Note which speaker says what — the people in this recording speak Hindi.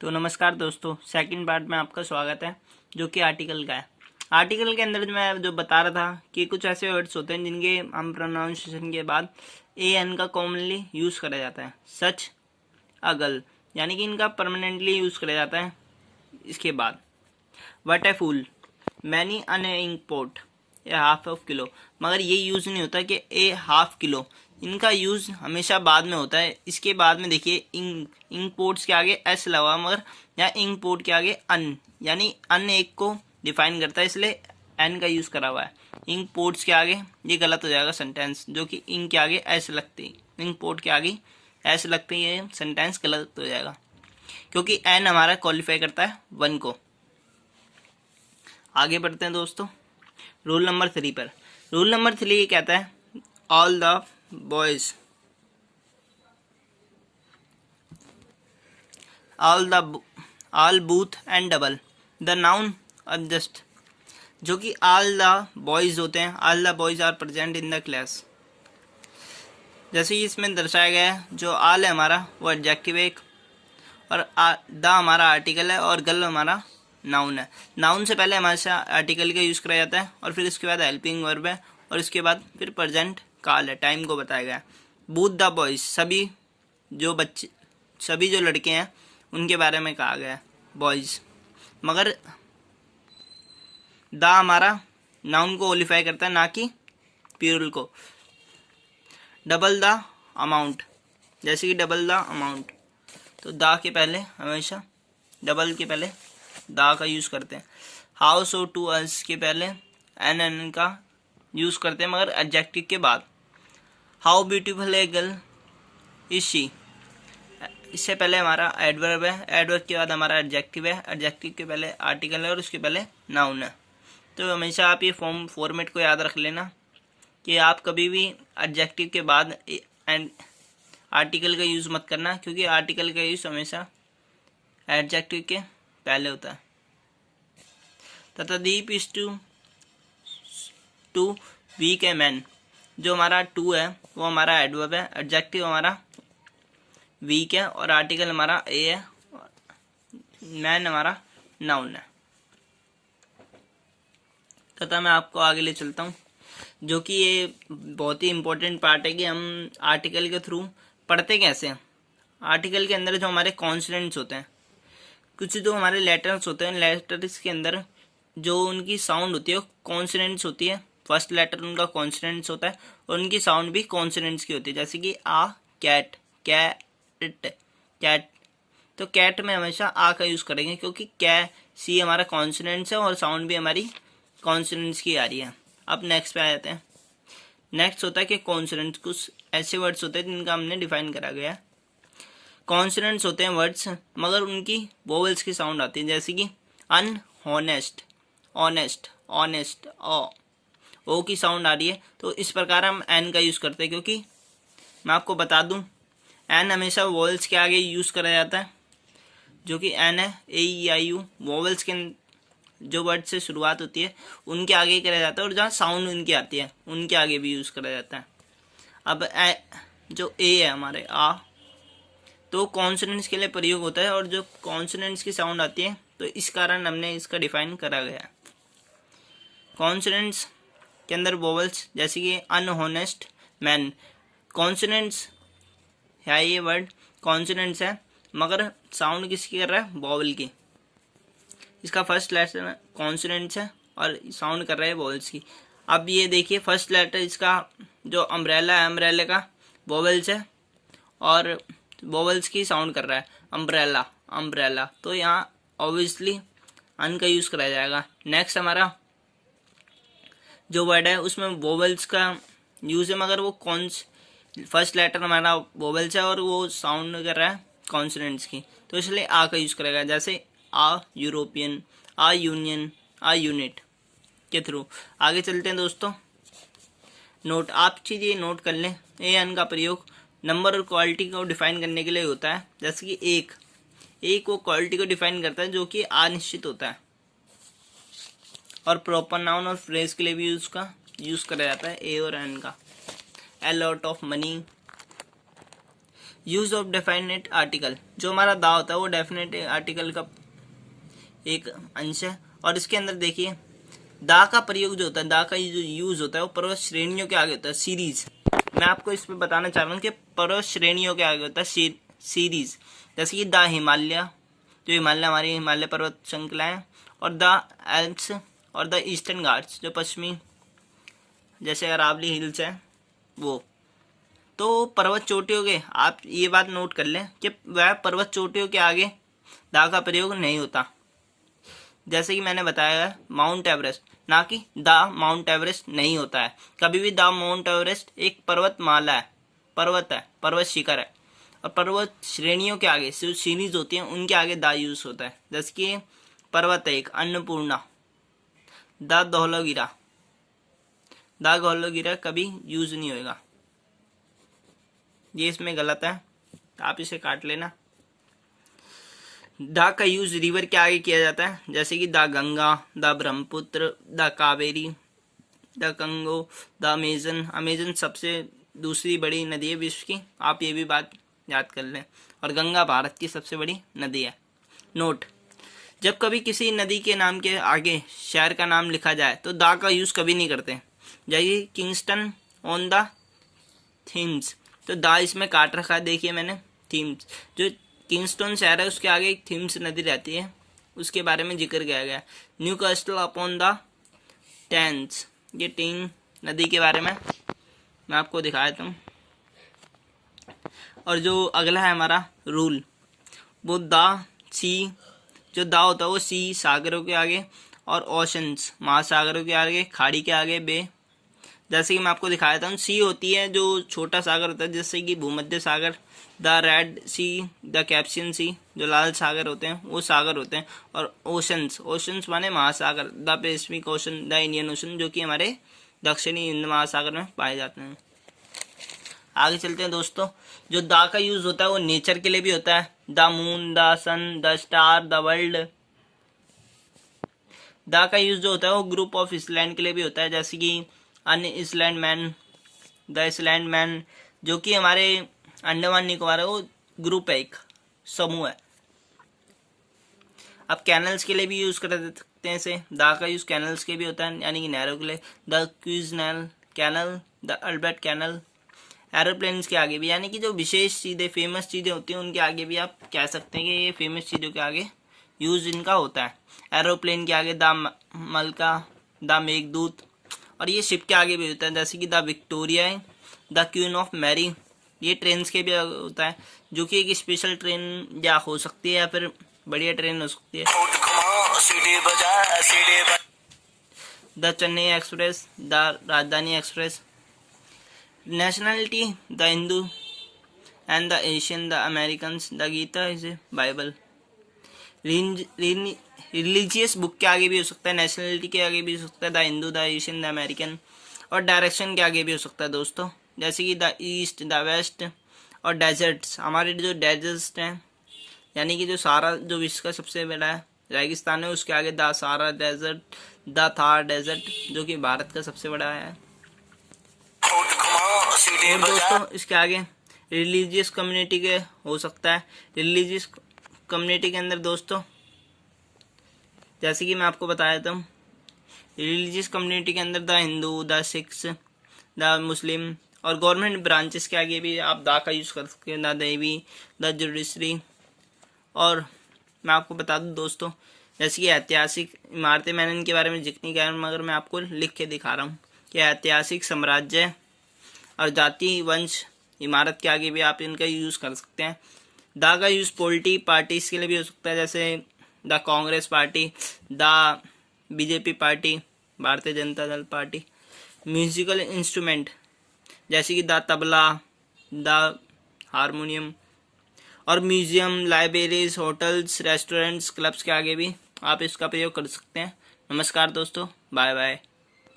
Speaker 1: तो नमस्कार दोस्तों, सेकंड पार्ट में आपका स्वागत है जो कि आर्टिकल का है। आर्टिकल के अंदर मैं जो बता रहा था कि कुछ ऐसे वर्ड्स होते हैं जिनके हम प्रोनाउंसिएशन के बाद ए एन का कॉमनली यूज़ करा जाता है, सच अगल, यानी कि इनका परमानेंटली यूज़ करा जाता है। इसके बाद what a fool, many an ink pot, a half of kilo, मगर ये यूज़ नहीं होता कि ए हाफ किलो, इनका यूज़ हमेशा बाद में होता है। इसके बाद में देखिए इंक पोर्ट्स के आगे एस लगा, मगर यहाँ इंक पोर्ट के आगे अन, यानी अन एक को डिफाइन करता है, इसलिए एन का यूज़ करा हुआ है। इंक पोर्ट्स के आगे ये गलत हो जाएगा सेंटेंस, जो कि इंक के आगे एस लगती, इंक पोर्ट के आगे एस लगते ही ये सेंटेंस गलत हो जाएगा, क्योंकि एन हमारा क्वालिफाई करता है वन को। आगे बढ़ते हैं दोस्तों रूल नंबर 3 पर। रूल नंबर 3 ये कहता है all the boys, all both and double the noun adjust, जो कि ऑल द बॉयज होते हैं, all the boys are present in the class. जैसे कि इसमें दर्शाया गया है, जो ऑल है हमारा वो एडजेक्टिव है एक, और द हमारा आर्टिकल है और गल हमारा नाउन है। नाउन से पहले हमारे आर्टिकल का यूज़ करा जाता है और फिर इसके बाद हेल्पिंग वर्ब है और इसके बाद फिर प्रेजेंट काल है, टाइम को बताया गया है। बूथ द बॉयज, सभी जो लड़के हैं उनके बारे में कहा गया है बॉयज, मगर द हमारा नाउन को क्वालिफाई करता है, ना कि प्लूरल को। डबल द अमाउंट, जैसे कि डबल द अमाउंट, तो द के पहले हमेशा डबल के पहले दा का यूज़ करते हैं। हाउस और टू अस के पहले एन का यूज़ करते हैं, मगर एडजेक्टिव के बाद। How beautiful a girl is she, इससे पहले हमारा एडवर्ब है, एडवर्ब के बाद हमारा एडजेक्टिव है, एडजेक्टिव के पहले आर्टिकल है और उसके पहले नाउन है। तो हमेशा आप ये फॉर्मेट को याद रख लेना कि आप कभी भी एडजेक्टिव के बाद एंड आर्टिकल का यूज़ मत करना, क्योंकि आर्टिकल का यूज़ हमेशा एडजेक्टिव के पहले होता है। तथा deep is too weak a man, जो हमारा टू है वो हमारा एडवर्ब है, एडजेक्टिव हमारा वीक है और आर्टिकल हमारा ए है, मैन हमारा नाउन है। तथा मैं आपको आगे ले चलता हूँ, जो कि ये बहुत ही इम्पोर्टेंट पार्ट है कि हम आर्टिकल के थ्रू पढ़ते कैसे हैं। आर्टिकल के अंदर जो हमारे कॉन्सोनेंट्स होते हैं, कुछ जो हमारे लेटर्स होते हैं, लेटर्स के अंदर जो उनकी साउंड होती है वो कॉन्सोनेंट्स होती है। फर्स्ट लेटर उनका कॉन्सोनेंट्स होता है और उनकी साउंड भी कॉन्सोनेंट्स की होती है, जैसे कि आ कैट, कैट, कैट। तो कैट में हमेशा आ का यूज़ करेंगे, क्योंकि कै सी हमारा कॉन्सोनेंट्स है और साउंड भी हमारी कॉन्सोनेंट्स की आ रही है। अब नेक्स्ट पे आ जाते हैं। नेक्स्ट होता है कि कॉन्सोनेंट्स, कुछ ऐसे वर्ड्स होते हैं जिनका हमने डिफाइन करा गया है। कॉन्सोनेंट्स होते हैं वर्ड्स, मगर उनकी वोवेल्स की साउंड आती है, जैसे कि अनहोनेस्ट, ऑनेस्ट, ऑनेस्ट, ओ की साउंड आ रही है। तो इस प्रकार हम एन का यूज़ करते हैं, क्योंकि मैं आपको बता दूं एन हमेशा वोवेल्स के आगे यूज़ करा जाता है, जो कि एन है, ए ई आई यू, वोवेल्स के जो वर्ड से शुरुआत होती है उनके आगे ही करा जाता है, और जहाँ साउंड उनकी आती है उनके आगे भी यूज़ करा जाता है। अब जो ए है हमारे आ, तो कॉन्सोनेंट्स के लिए प्रयोग होता है, और जो कॉन्सोनेंट्स की साउंड आती है तो इस कारण हमने इसका डिफाइन करा गया है। कॉन्सोनेंट्स के अंदर वोवेल्स, जैसे कि अनहोनेस्ट मैन, कॉन्सोनेंट्स है, ये वर्ड कॉन्सोनेंट्स है, मगर साउंड किसकी कर रहा है, वोवेल की। इसका फर्स्ट लेटर कॉन्सोनेंट्स है और साउंड कर रहा है वोवेल्स की। अब ये देखिए फर्स्ट लेटर इसका जो अम्ब्रेला है, अम्ब्रेला का वोवेल्स है और वोवेल्स की साउंड कर रहा है, अम्ब्रेला, अम्ब्रेला। तो यहाँ ऑब्वियसली अन का यूज़ कराया जाएगा। नेक्स्ट हमारा जो वर्ड है उसमें वोवेल्स का यूज़ है, मगर वो फर्स्ट लेटर हमारा वोवेल्स है और वो साउंड कर रहा है कॉन्सोनेंट्स की, तो इसलिए आ का यूज़ करेगा, जैसे आ यूरोपियन, आ यूनियन, आ यूनिट के थ्रू। आगे चलते हैं दोस्तों। नोट, आप चीज़ ये नोट कर लें, ए एन का प्रयोग नंबर और क्वालिटी को डिफाइन करने के लिए होता है, जैसे कि एक वो क्वालिटी को डिफाइन करता है जो कि अनिश्चित होता है, और प्रॉपर नाउन और फ्रेज के लिए भी उसका यूज़ करा जाता है ए और एन का। A lot of money, use of definite article, जो हमारा दा होता है वो डेफिनेट आर्टिकल का एक अंश है। और इसके अंदर देखिए दा का प्रयोग जो होता है, दा का जो यूज होता है वो पर्वत श्रेणियों के आगे होता है, सीरीज। मैं आपको इस पे बताना चाह रहा हूँ कि पर्वत श्रेणियों के आगे होता है सीरीज। जैसे कि द हिमालय, जो हिमालय हमारी हिमालय पर्वत श्रृंखला है, और द एल्प्स और द ईस्टर्न घाट्स, जो पश्चिमी जैसे अरावली हिल्स है वो। तो पर्वत चोटियों के, आप ये बात नोट कर लें कि वह पर्वत चोटियों के आगे दा का प्रयोग नहीं होता। जैसे कि मैंने बताया है माउंट एवरेस्ट, ना कि द माउंट एवरेस्ट नहीं होता है। कभी भी द माउंट एवरेस्ट एक पर्वतमाला है, पर्वत शिखर है, और पर्वत श्रेणियों के आगे जो सीरीज होती हैं उनके आगे द यूज होता है। जैसे कि पर्वत है एक अन्नपूर्णा, द धौलागिरी कभी यूज नहीं होगा, ये इसमें गलत है, आप इसे काट लेना। द का यूज रिवर के आगे किया जाता है, जैसे कि the Ganga, the Brahmaputra, the Kaveri, the कंगो, the Amazon सबसे दूसरी बड़ी नदी है विश्व की, आप ये भी बात याद कर लें। और गंगा भारत की सबसे बड़ी नदी है। नोट, जब कभी किसी नदी के नाम के आगे शहर का नाम लिखा जाए तो द का यूज कभी नहीं करते। जैसे किंगस्टन ऑन द थीम्स, तो द इसमें काट रखा है, देखिए मैंने, थीम्स। जो किंगस्टन शहर है उसके आगे एक थीम्स नदी रहती है, उसके बारे में जिक्र किया गया है। Newcastle upon the Tyne, ये टीन नदी के बारे में मैं आपको दिखाया था। और जो अगला है हमारा रूल, वो द सी, जो द होता है वो सी सागरों के आगे, और ओशंस महासागरों के आगे, खाड़ी के आगे बे। जैसे कि मैं आपको दिखाया था, सी होती है जो छोटा सागर होता है, जैसे कि भूमध्य सागर, the Red Sea, the Caspian Sea, जो लाल सागर होते हैं वो सागर होते हैं। और ओशंस माने महासागर, the Pacific ocean, the Indian ocean, जो कि हमारे दक्षिणी हिंद महासागर में पाए जाते हैं। आगे चलते हैं दोस्तों। जो द का यूज होता है वो नेचर के लिए भी होता है, the moon, the sun, the star, the world. The का यूज जो होता है वो ग्रुप ऑफ इसलैंड के लिए भी होता है, जैसे कि an island man, the island man, जो कि हमारे अंडमान निकोबार है, वो ग्रुप है, एक समूह है। अब कैनल्स के लिए भी यूज कर सकते हैं इसे, द का यूज कैनल्स के भी होता है, यानी कि नहरों के लिए, the Queen's canal, the Albert canal. Aeroplanes के आगे भी, यानी कि जो विशेष चीज़ें, फेमस चीज़ें होती हैं उनके आगे भी आप कह सकते हैं कि ये फेमस चीज़ों के आगे यूज इनका होता है। एरोप्लेन के आगे द मलका, द मेघदूत। और ये शिप के आगे भी होता है, जैसे कि the Victoria, the queen of Mary. ये ट्रेन्स के भी होता है, जो कि एक स्पेशल ट्रेन या हो सकती है या फिर बढ़िया ट्रेन हो सकती है। The Chennai express, the Rajdhani express. Nationality, the Hindu and the Asian, the American, the Gita is a Bible. Religious book के आगे भी हो सकता है, नेशनलिटी के आगे भी हो सकता है, the Hindu, the Asian, the American. और डायरेक्शन के आगे भी हो सकता है दोस्तों, जैसे कि द ईस्ट, द वेस्ट। और डेजर्ट्स, हमारे जो डेजर्ट्स हैं, यानी कि जो सारा, जो विश्व का सबसे बड़ा रेगिस्तान है, उसके आगे द सारा डेजर्ट, द थार डेजर्ट, जो कि भारत का सबसे बड़ा है। और दोस्तों इसके आगे रिलीजियस कम्युनिटी के हो सकता है। रिलीजियस कम्युनिटी के अंदर दोस्तों, जैसे कि मैं आपको बताया था, रिलीजियस कम्युनिटी के अंदर the Hindu, the Sikhs, the Muslim. और गवर्नमेंट ब्रांचेस के आगे भी आप द का यूज़ कर सकते हैं, द नेवी, द जुडिशरी। और मैं आपको बता दूं दोस्तों, जैसे कि ऐतिहासिक इमारतें, मैंने इनके बारे में जिक्र नहीं किया, मगर मैं आपको लिख के दिखा रहा हूँ कि ऐतिहासिक साम्राज्य और जाति वंश इमारत के आगे भी आप इनका यूज़ कर सकते हैं। द का यूज़ पॉलिटी पार्टीज के लिए भी हो सकता है, जैसे the Congress party, the BJP party, Bharatiya Janata Dal party. Musical instrument, जैसे कि द तबला, द हारमोनियम। और museum, libraries, hotels, restaurants, clubs के आगे भी आप इसका प्रयोग कर सकते हैं। नमस्कार दोस्तों, बाय बाय।